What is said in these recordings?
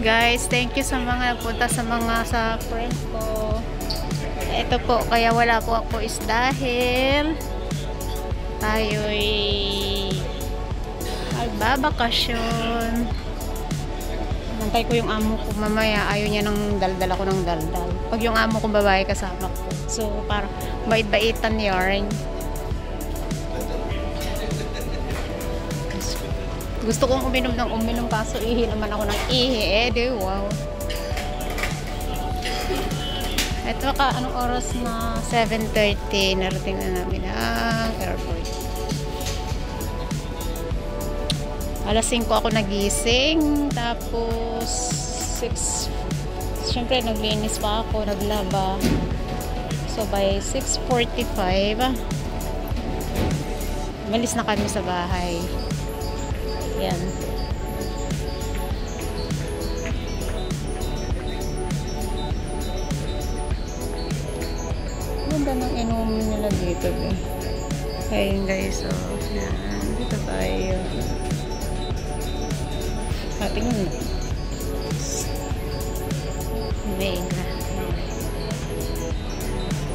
Guys, thank you sa mga nagpunta sa friends ko. Ito po, kaya wala po ako is dahil tayo'y magbabakasyon. Nantay ko yung amo ko mamaya. Ayaw niya ng daldal ako ng daldal. Pag yung amo ko babae kasama ko. So, parang bait-baitan yarn. Gusto kong uminom ng uminom kaso ihi naman ako ng ihi. Di wow. Ito anong oras na 7:30. Narating na namin ang airport. Alas 5 ako nagising. Tapos 6. Siyempre naglinis pa ako. Naglaba. So by 6:45 malis na kami sa bahay. Yan. Ganda ng inumin nila dito. Ayun guys. Oh, yan. Dito tayo. Tingnan mo. Mega.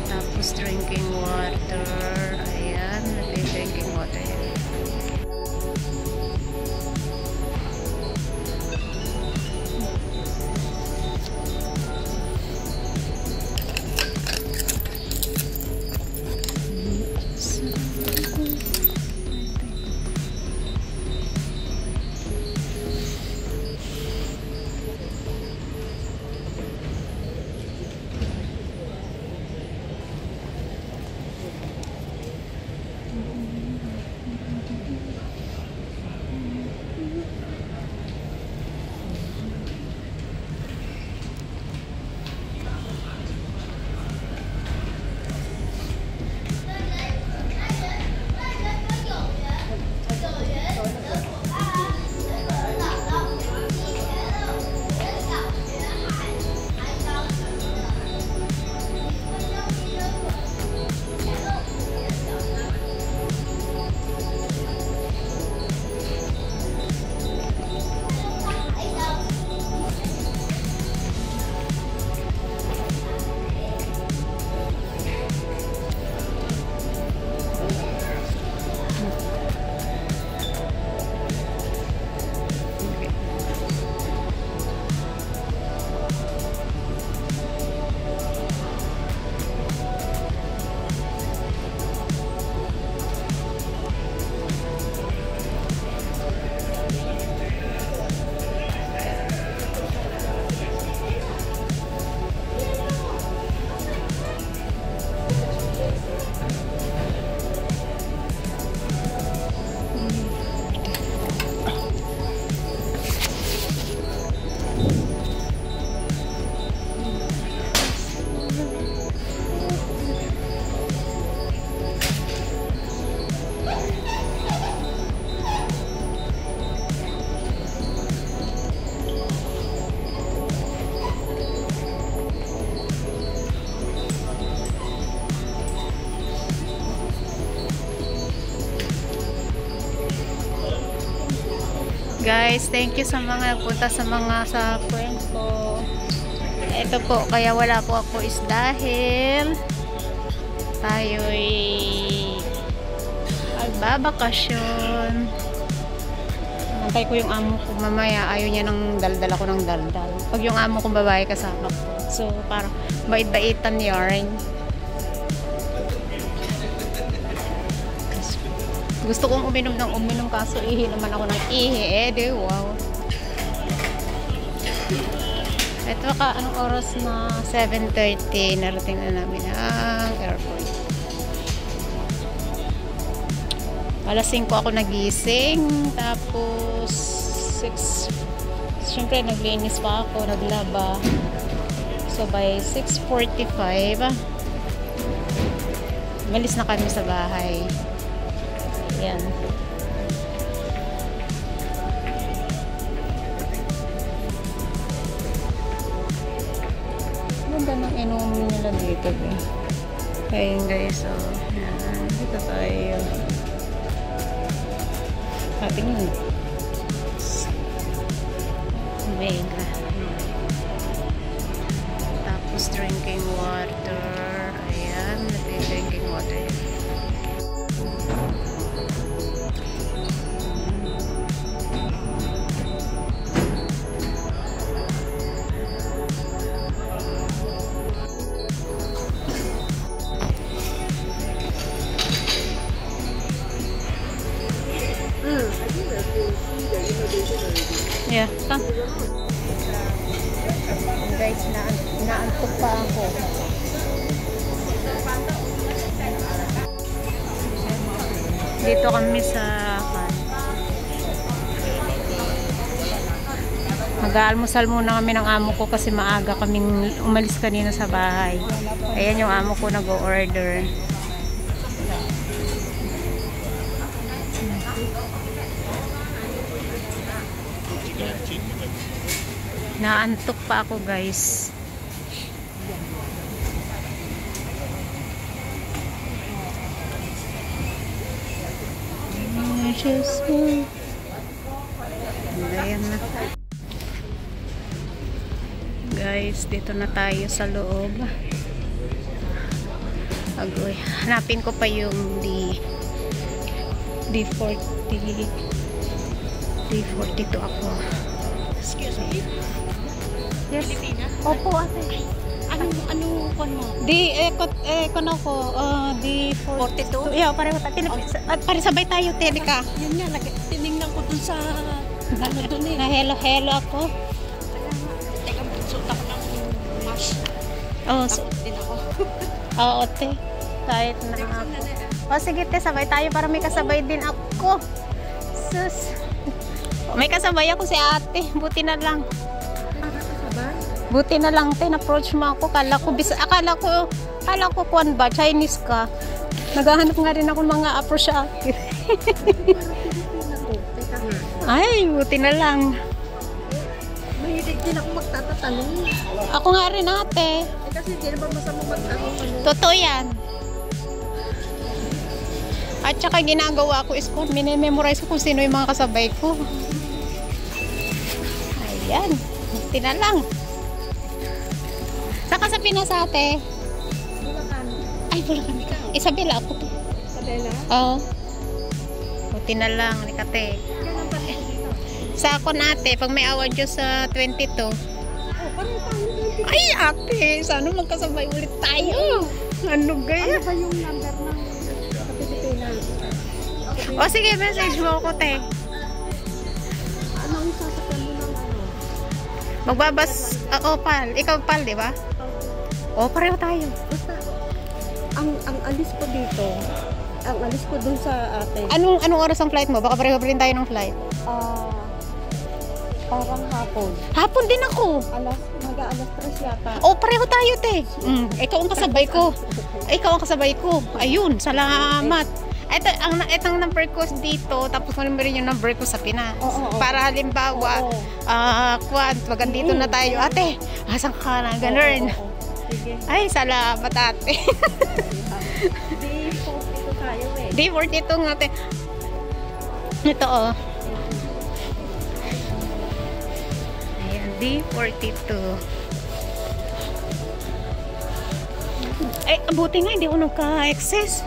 Tapos drinking water. Ayan. Drinking water yan. Guys, thank you sa mga nagpunta sa friends ko. Ito po, kaya wala po ako is dahil tayo'y magbabakasyon. Nantay ko yung amo ko mamaya. Ayaw niya ng daldal ako ng daldal. Pag yung amo ko babae kasama ko. So, parang bait-baitan yarn. Gusto kong uminom ng uminom kaso ihi naman ako ng ihi. Di wow. Ito anong oras na 7:30. Narating na namin ang airport. Alas 5 ako nagising. Tapos 6. Siyempre naglinis pa ako. Naglaba. So by 6:45 malis na kami sa bahay. Yan. Ganda ng inumin nila dito. Ayun guys. So, yan. Dito tayo. Tingnan mo. Mega. Yeah, come. Guys, naantok pa ako. Dito kami sa mag-aalmusal muna kami ng amo ko kasi maaga kaming umalis kanina sa bahay. Ayan yung amo ko nag-o-order. Naantok pa ako, guys. Ayan na. Guys, dito na tayo sa loob. Agoy. Hanapin ko pa yung D42 ako. Excuse me? Yes. Pilipinas? Opo, ate. Ano kon mo? Kono ko, D42. 42? Yeah, pareho tayo. Pare sabay tayo, Telika. Yun nga, tinignan ko dun sa ano dun eh. Na hello ako. Teka, suot ako ng mask. Oh, Takot din ako. oo, te. Kahit na ako. O, sige, te, sabay tayo para may kasabay din ako. Sus. May kasabay ako si ate. Buti na lang. Buti na lang, te. Na-approach mo ako. Akala ko kuwan ba? Chinese ka. Naghahanap nga rin ako ng mga approach sa akin. Ay, buti na lang. Mahilig din ako magtatatanong. Ako nga rin, ate. Kasi hindi naman masamang magtanong ano. Totoo yan. At saka ginagawa ko is kung minememorize ko kung sino yung mga kasabay ko. Ayan. Buti na lang. Saka sa Pinas, ate? Bulacan. Ay, Bulacan ka. Isabela ako to. Sabela? Oo. Buti na lang. Likate. Kailan pa rin dito? Sa ako nate, pag may award yun sa 22. Oh, paano tayo dito? Ay, ate. Sana magkasabay ulit tayo. Ano gaya? Ano ba yung number ng sa Pilipinas? O sige, message mo ako, te. Ano ang sasakyan mo ng ano? Magbabas, pal. Ikaw, pal, di ba? O, pareho tayo. Basta, ang alis ko dito, ang alis ko dun sa ate, Anong oras ang flight mo? Baka pareho pa rin tayo ng flight. parang hapon. Hapon din ako. Mag-aalas 3 yata. O, pareho tayo, te. Ikaw ang kasabay ko. Ikaw ang kasabay ko. Ayun, salamat. Itong number ko dito, tapos mo rin yung number ko sa Pinas. Oo. Para halimbawa, Oo. wag dito na tayo. Ate, asan ka na? Ganun. Oo. Sige. Ay, salamat, ate. Di 42 tayo eh. D42 nga, ate. Ito, oh. Ayan, D42. Ay, buti nga, hindi ako nagka-excess.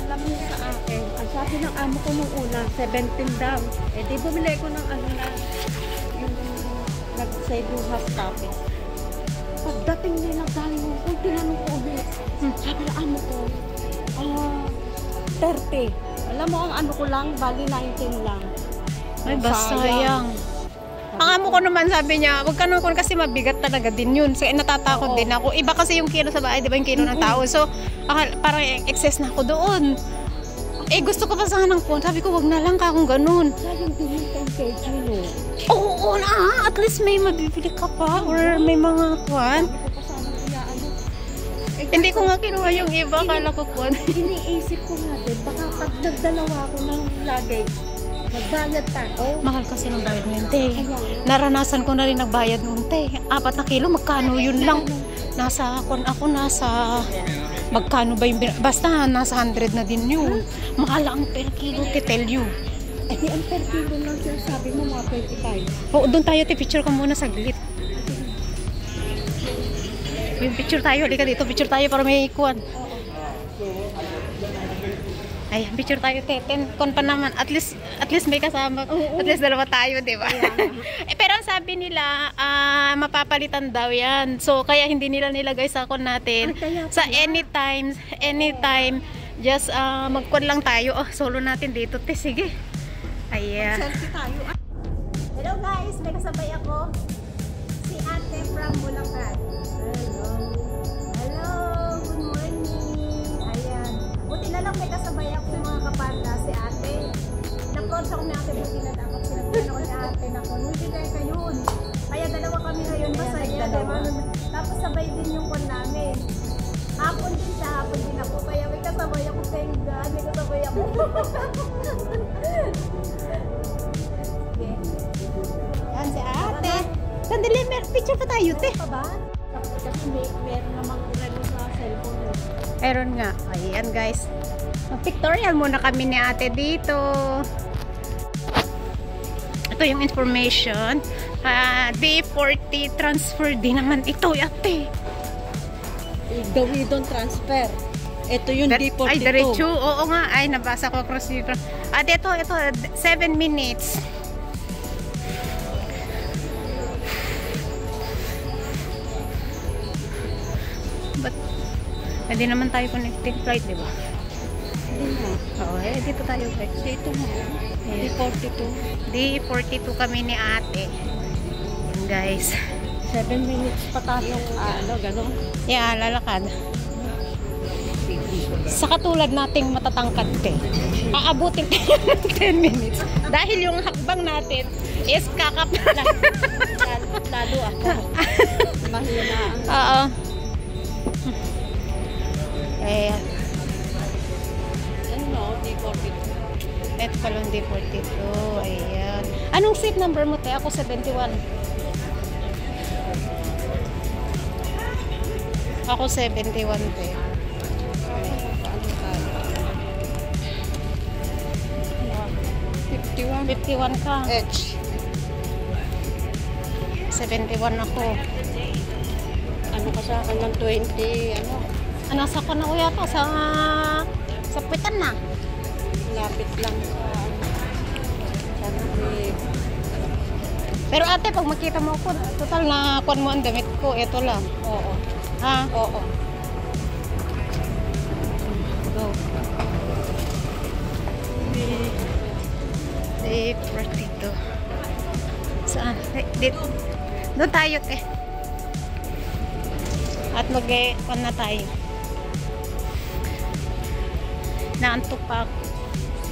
Alam mo sa akin, ang sabi ng amo ko nung una, 17 daw. Eh di bumili ko ng ano na, yung nag-save yung half copy. Pagdating nila galing mo, kung tinanong ko ulit, sabi ng amo ko, 30. Alam mo, ang ano ko lang, bali 19 lang. Ay, sayang. Ang amo ko naman sabi niya, wag ka naman kasi mabigat talaga din yun. So, natatakot din ako. Iba kasi yung kilo sa bahay, di ba yung kilo ng tao? So, parang excess na ako doon. Eh, gusto ko pa sana ng phone. Sabi ko, wag na lang ka kung ganun. Sayang din yung 10 kg, no? Oo, at least may mabibili ka pa or may mga kwan. Sabi ko pa sana kaya ano. Hindi ko nga kinuha yung iba, kala ko kwan. Iniisip ko nga din, baka pag nagdalawa ako ng luggage, magbayad pa ako. Mahal kasi ng bayad mo yun, te. Naranasan ko na rin nagbayad noon, te. 4 na kilo, magkano yun lang. Nasa magkano ba yung, basta nasa 100 na din yun. Mahal ang per kilo, te, tell you. Eh di ang per kilo lang siya, sabi mo mga 25. Oo, doon tayo, te, picture ka muna saglit. Yung picture tayo, halika dito, picture tayo para may ikuan. Ay, picture tayo, te. 10 kon pa naman. At least may kasama. At least dalawa tayo, di ba? Pero ang sabi nila, mapapalitan daw yan. So, kaya hindi nila nilagay sa kon natin. Sa anytime, just magkon lang tayo. Oh, solo natin dito, te. Sige. Ayan. Selfie tayo. Hello, guys. guys, may kasabay ako. Si Ate from Bulacan. Hello. Hello, good morning. Ayan. Buti na lang may kasabay ako mga kapanda, si Ate. Na-approach ako ni Ate, buti na dapat sinabihan ako ni Ate na kung hindi kayo yun. Kaya dalawa kami ngayon, masaya. Tapos sabay din yung kon namin. Hapon din siya, hapon din ako. Kaya may kasabay ako, thank God. May kasabay ako. Okay. Yan si Ate. Sandali, picture pa tayo, te. Pa ba? Kasi meron namang relo sa cellphone. Meron nga. Ayan guys. Pictorial muna kami ni Ate dito. Ito yung information. D40 transfer din naman ito, Ate. Gawin doon transfer. Ito yung D42. Ay, diretso. Oo nga. Ay, nabasa ko across dito. At ito, 7 minutes. But, hindi naman tayo connecting flight, di ba? Hindi nga. Oo, dito tayo. Dito mo. D42. D42 kami ni Ate. Yan, guys. 7 minutes pa tayong gano'n. Yeah, lalakad. Sa katulad nating matatangkad aabutin tayo ng 10 minutes. Dahil yung hakbang natin is Lalo ako. Mahina. Oo. Ayan. Ano, D42. Ito pala yung D42. Ayan. Anong seat number mo, te? Ako 71. Ako 71, te. 51 ka. H. 71 ako. Ano ka sa akin ng 20, Nasa ko na kuya to, sa pitan na. lapit lang sa Pero ate, pag makita mo ako, total na kuan mo ang damit ko, ito lang. Oo. Ha? Oo. Go. D42. Saan? Dito. Doon tayo, te. At mag-on na tayo. Naantok pa ako.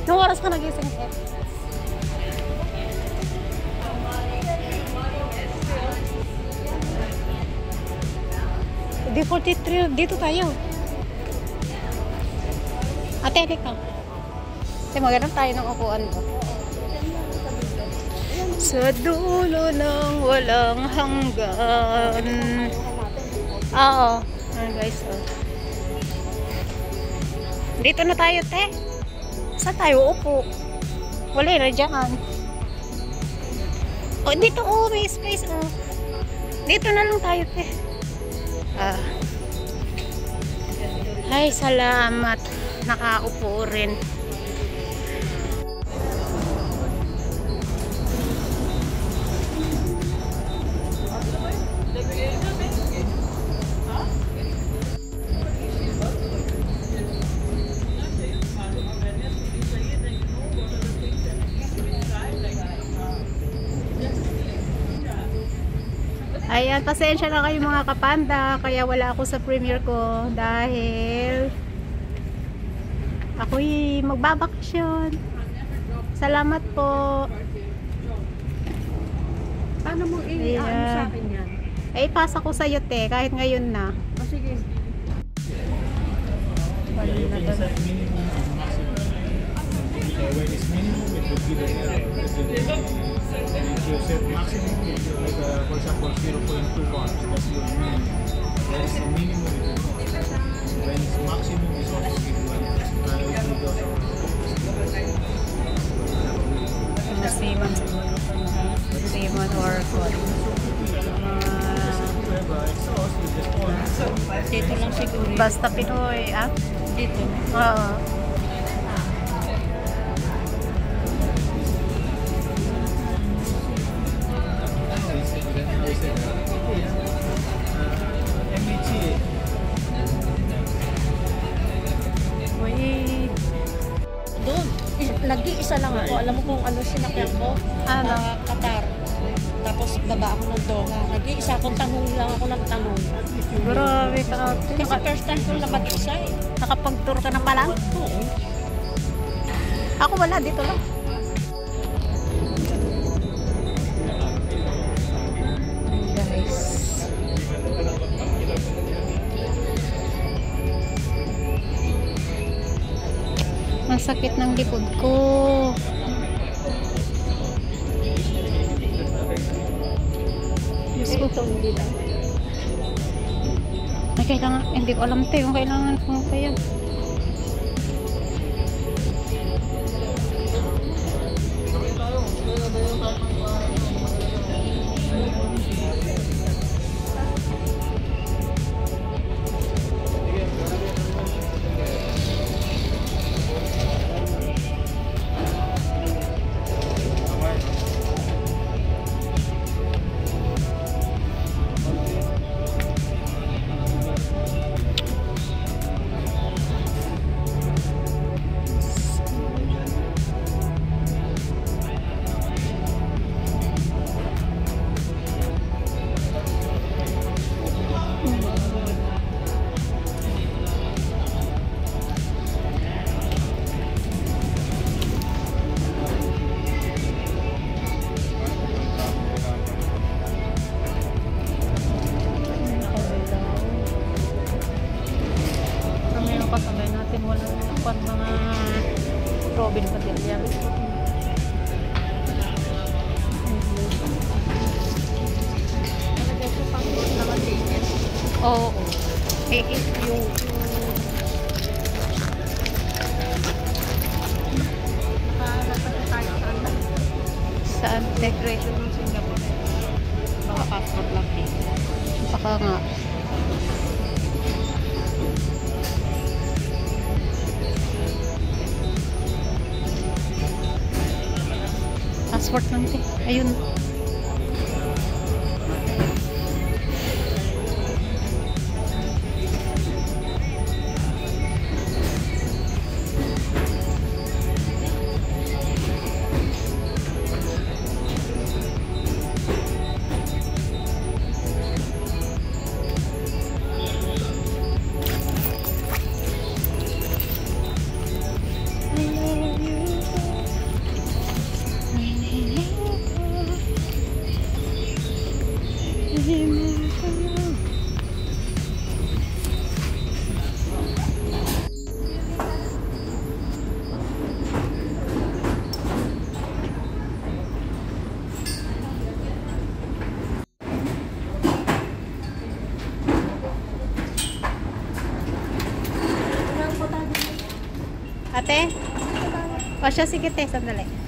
Nung oras ka nagising, te? D43, dito tayo. Ate, halika. Ate, magandang tayo ng upuan mo. Sa dulo ng walang hanggan. Oo. Ayan guys, oh. Dito na tayo, te. Saan tayo upo? Wala na dyan. Oh, dito, oh, may space, oh. Dito na lang tayo, te. Ay, salamat. Nakaupo rin. Ayan, pasensya na kayo mga kapanda, kaya wala ako sa premiere ko dahil ako'y magbabakasyon. Salamat po. Paano mo i-ano sa akin yan? Eh, ipasa ko sa'yo, te, kahit ngayon na. O sige. When it's minimum, it would give an error. If you set maximum, it will make, for example, 0.2 bars. That's your minimum. That is the minimum. When it's maximum, it's also give you an Simon or what? Dito lang siguro. Basta Pinoy, ah? Dito. Oo. Doon. Lagi isa lang ako. Alam mo kung ano sinakyan ko? Ano? Qatar. baba ako ng Doha. Nag-iisa akong tanong lang ako ng tanong. Grabe ka ate. Kasi first time ko na mag-isa eh. Nakapag-tour ka na pala? Oo. Ako wala, dito lang. Guys. Ang sakit ng likod ko. Diyos ko. Ito hindi lang. Ay, kailangan, hindi ko alam tayo kung kailangan ko kaya. Kasabay natin wala pang mga Robin Padilla. Talaga ito pang good na matinis. Oo. Yung Nakahanap tayo saan? Migration ng Singapore. Baka passport lang eh. Baka nga. Passport lang te. Ayun. Ate? O siya, sige te, sandali.